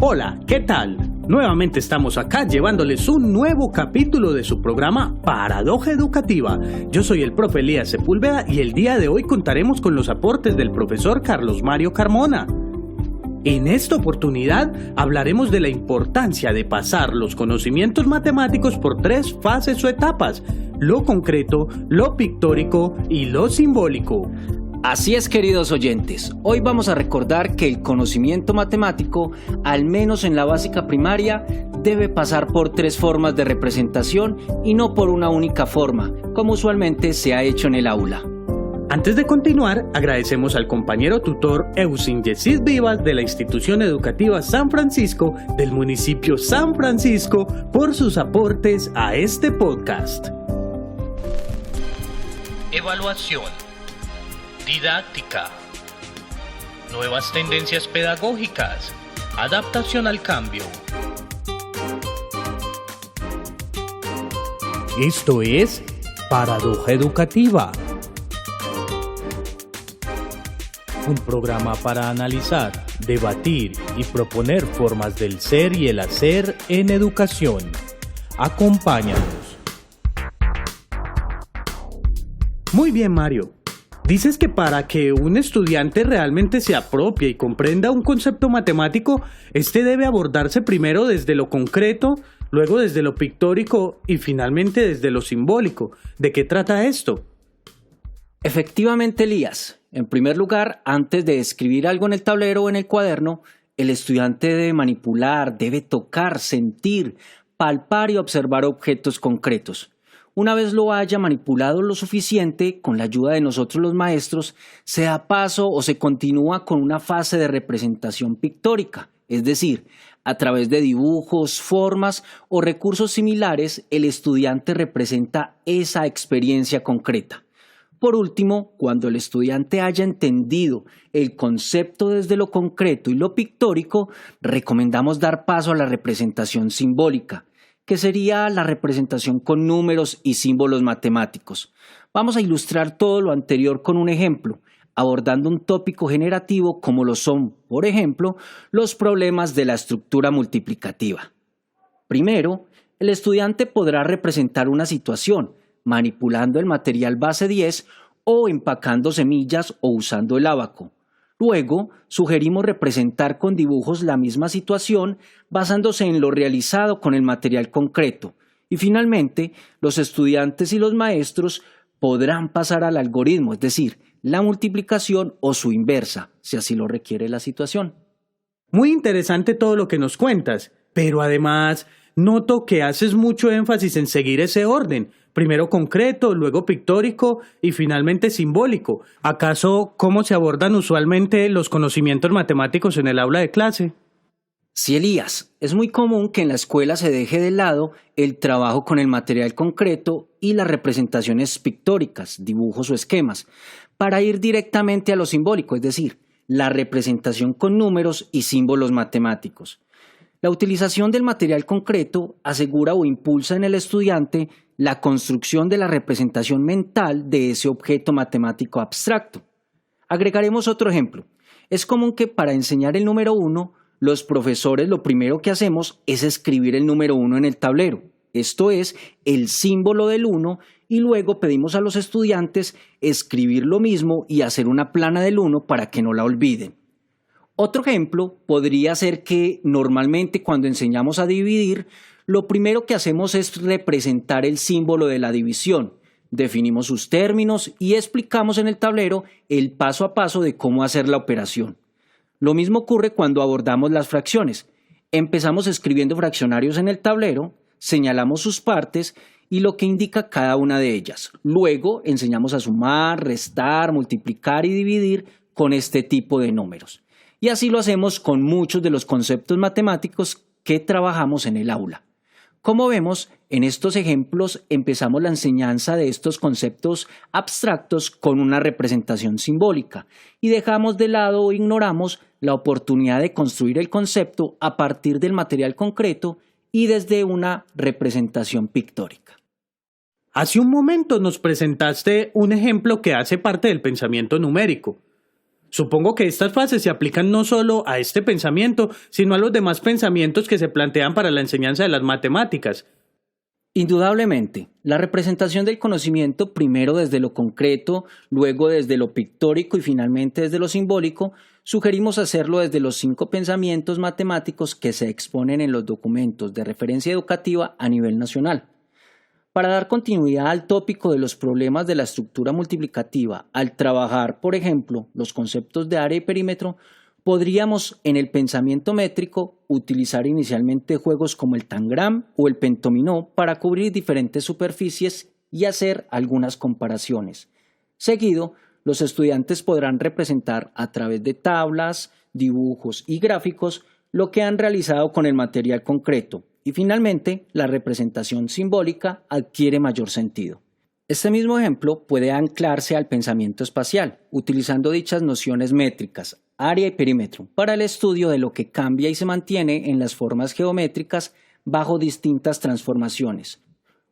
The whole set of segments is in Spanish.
Hola, ¿qué tal? Nuevamente estamos acá llevándoles un nuevo capítulo de su programa Paradoja Educativa. Yo soy el profe Elías Sepúlveda y el día de hoy contaremos con los aportes del profesor Carlos Mario Carmona. En esta oportunidad hablaremos de la importancia de pasar los conocimientos matemáticos por 3 fases o etapas: lo concreto, lo pictórico y lo simbólico. Así es, queridos oyentes, hoy vamos a recordar que el conocimiento matemático, al menos en la básica primaria, debe pasar por 3 formas de representación y no por una única forma, como usualmente se ha hecho en el aula. Antes de continuar, agradecemos al compañero tutor Eusin Yesid Vivas de la Institución Educativa San Francisco del municipio San Francisco por sus aportes a este podcast. Evaluación. Didáctica. Nuevas tendencias pedagógicas. Adaptación al cambio. Esto es Paradoja Educativa. Un programa para analizar, debatir y proponer formas del ser y el hacer en educación. Acompáñanos. Muy bien, Mario. Dices que para que un estudiante realmente se apropie y comprenda un concepto matemático, este debe abordarse primero desde lo concreto, luego desde lo pictórico y finalmente desde lo simbólico. ¿De qué trata esto? Efectivamente, Elías. En primer lugar, antes de escribir algo en el tablero o en el cuaderno, el estudiante debe manipular, debe tocar, sentir, palpar y observar objetos concretos. Una vez lo haya manipulado lo suficiente, con la ayuda de nosotros los maestros, se da paso o se continúa con una fase de representación pictórica, es decir, a través de dibujos, formas o recursos similares, el estudiante representa esa experiencia concreta. Por último, cuando el estudiante haya entendido el concepto desde lo concreto y lo pictórico, recomendamos dar paso a la representación simbólica, que sería la representación con números y símbolos matemáticos. Vamos a ilustrar todo lo anterior con un ejemplo, abordando un tópico generativo como lo son, por ejemplo, los problemas de la estructura multiplicativa. Primero, el estudiante podrá representar una situación, manipulando el material base 10 o empacando semillas o usando el ábaco. Luego, sugerimos representar con dibujos la misma situación basándose en lo realizado con el material concreto. Y finalmente, los estudiantes y los maestros podrán pasar al algoritmo, es decir, la multiplicación o su inversa, si así lo requiere la situación. Muy interesante todo lo que nos cuentas, pero además noto que haces mucho énfasis en seguir ese orden. Primero concreto, luego pictórico y finalmente simbólico. ¿Acaso cómo se abordan usualmente los conocimientos matemáticos en el aula de clase? Sí, Elías, es muy común que en la escuela se deje de lado el trabajo con el material concreto y las representaciones pictóricas, dibujos o esquemas, para ir directamente a lo simbólico, es decir, la representación con números y símbolos matemáticos. La utilización del material concreto asegura o impulsa en el estudiante la construcción de la representación mental de ese objeto matemático abstracto. Agregaremos otro ejemplo. Es común que para enseñar el número 1, los profesores lo primero que hacemos es escribir el número 1 en el tablero, esto es, el símbolo del 1, y luego pedimos a los estudiantes escribir lo mismo y hacer una plana del 1 para que no la olviden. Otro ejemplo podría ser que normalmente cuando enseñamos a dividir, lo primero que hacemos es representar el símbolo de la división. Definimos sus términos y explicamos en el tablero el paso a paso de cómo hacer la operación. Lo mismo ocurre cuando abordamos las fracciones. Empezamos escribiendo fraccionarios en el tablero, señalamos sus partes y lo que indica cada una de ellas. Luego enseñamos a sumar, restar, multiplicar y dividir con este tipo de números. Y así lo hacemos con muchos de los conceptos matemáticos que trabajamos en el aula. Como vemos, en estos ejemplos empezamos la enseñanza de estos conceptos abstractos con una representación simbólica y dejamos de lado o ignoramos la oportunidad de construir el concepto a partir del material concreto y desde una representación pictórica. Hace un momento nos presentaste un ejemplo que hace parte del pensamiento numérico. Supongo que estas fases se aplican no solo a este pensamiento, sino a los demás pensamientos que se plantean para la enseñanza de las matemáticas. Indudablemente, la representación del conocimiento, primero desde lo concreto, luego desde lo pictórico y finalmente desde lo simbólico, sugerimos hacerlo desde los 5 pensamientos matemáticos que se exponen en los documentos de referencia educativa a nivel nacional. Para dar continuidad al tópico de los problemas de la estructura multiplicativa, al trabajar, por ejemplo, los conceptos de área y perímetro, podríamos en el pensamiento métrico utilizar inicialmente juegos como el tangram o el pentominó para cubrir diferentes superficies y hacer algunas comparaciones. Seguido, los estudiantes podrán representar a través de tablas, dibujos y gráficos lo que han realizado con el material concreto. Y finalmente, la representación simbólica adquiere mayor sentido. Este mismo ejemplo puede anclarse al pensamiento espacial, utilizando dichas nociones métricas, área y perímetro, para el estudio de lo que cambia y se mantiene en las formas geométricas bajo distintas transformaciones.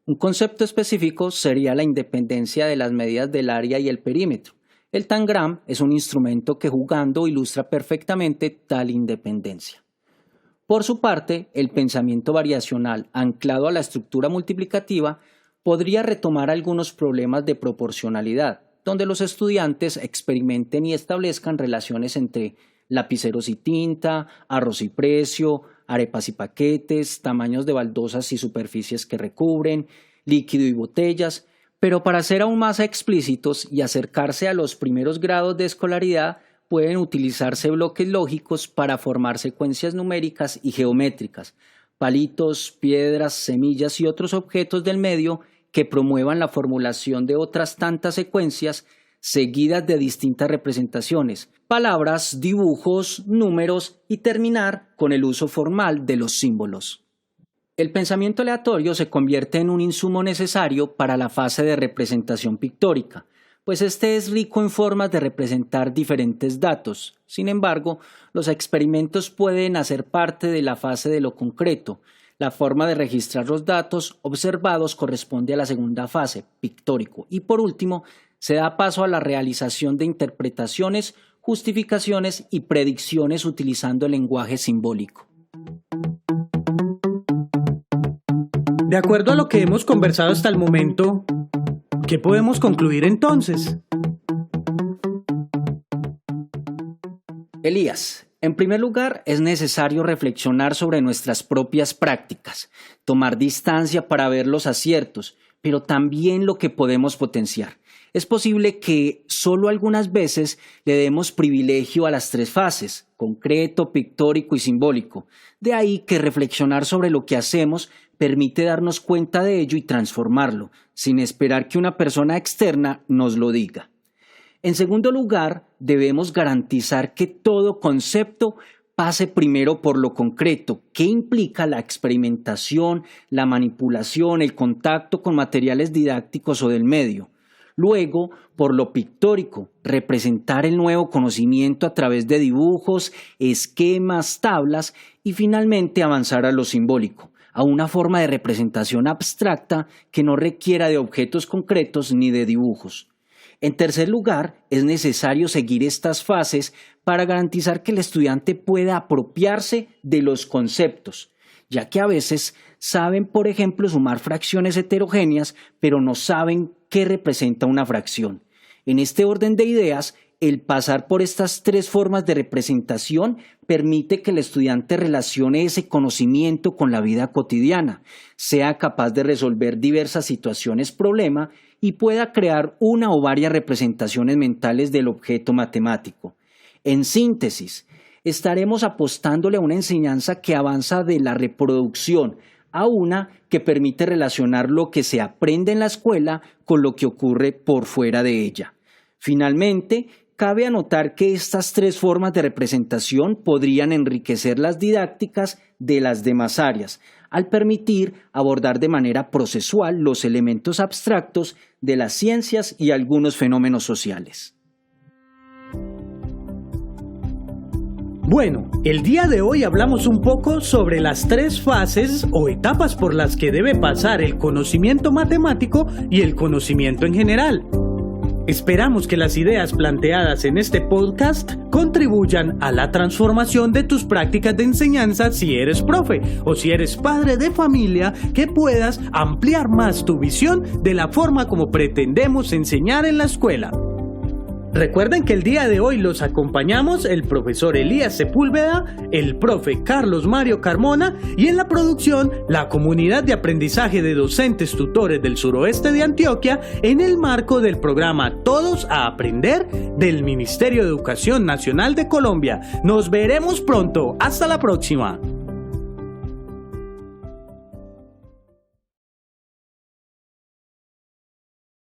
Un concepto específico sería la independencia de las medidas del área y el perímetro. El tangram es un instrumento que jugando ilustra perfectamente tal independencia. Por su parte, el pensamiento variacional, anclado a la estructura multiplicativa, podría retomar algunos problemas de proporcionalidad, donde los estudiantes experimenten y establezcan relaciones entre lapiceros y tinta, arroz y precio, arepas y paquetes, tamaños de baldosas y superficies que recubren, líquido y botellas, pero para ser aún más explícitos y acercarse a los primeros grados de escolaridad, pueden utilizarse bloques lógicos para formar secuencias numéricas y geométricas, palitos, piedras, semillas y otros objetos del medio que promuevan la formulación de otras tantas secuencias seguidas de distintas representaciones, palabras, dibujos, números y terminar con el uso formal de los símbolos. El pensamiento aleatorio se convierte en un insumo necesario para la fase de representación pictórica, pues este es rico en formas de representar diferentes datos. Sin embargo, los experimentos pueden hacer parte de la fase de lo concreto. La forma de registrar los datos observados corresponde a la segunda fase, pictórico, y por último, se da paso a la realización de interpretaciones, justificaciones y predicciones utilizando el lenguaje simbólico. De acuerdo a lo que hemos conversado hasta el momento, ¿qué podemos concluir entonces? Elías, en primer lugar, es necesario reflexionar sobre nuestras propias prácticas, tomar distancia para ver los aciertos, pero también lo que podemos potenciar. Es posible que solo algunas veces le demos privilegio a las 3 fases, concreto, pictórico y simbólico. De ahí que reflexionar sobre lo que hacemos permite darnos cuenta de ello y transformarlo, sin esperar que una persona externa nos lo diga. En segundo lugar, debemos garantizar que todo concepto pase primero por lo concreto, que implica la experimentación, la manipulación, el contacto con materiales didácticos o del medio. Luego, por lo pictórico, representar el nuevo conocimiento a través de dibujos, esquemas, tablas y finalmente avanzar a lo simbólico, a una forma de representación abstracta que no requiera de objetos concretos ni de dibujos. En tercer lugar, es necesario seguir estas fases para garantizar que el estudiante pueda apropiarse de los conceptos, ya que a veces saben, por ejemplo, sumar fracciones heterogéneas, pero no saben qué representa una fracción. En este orden de ideas, el pasar por estas 3 formas de representación permite que el estudiante relacione ese conocimiento con la vida cotidiana, sea capaz de resolver diversas situaciones problema y pueda crear una o varias representaciones mentales del objeto matemático. En síntesis, estaremos apostándole a una enseñanza que avanza de la reproducción a una que permite relacionar lo que se aprende en la escuela con lo que ocurre por fuera de ella. Finalmente, cabe anotar que estas 3 formas de representación podrían enriquecer las didácticas de las demás áreas, al permitir abordar de manera procesual los elementos abstractos de las ciencias y algunos fenómenos sociales. Bueno, el día de hoy hablamos un poco sobre las 3 fases o etapas por las que debe pasar el conocimiento matemático y el conocimiento en general. Esperamos que las ideas planteadas en este podcast contribuyan a la transformación de tus prácticas de enseñanza si eres profe o si eres padre de familia, que puedas ampliar más tu visión de la forma como pretendemos enseñar en la escuela. Recuerden que el día de hoy los acompañamos el profesor Elías Sepúlveda, el profe Carlos Mario Carmona y en la producción la comunidad de aprendizaje de docentes tutores del suroeste de Antioquia en el marco del programa Todos a Aprender del Ministerio de Educación Nacional de Colombia. Nos veremos pronto. Hasta la próxima.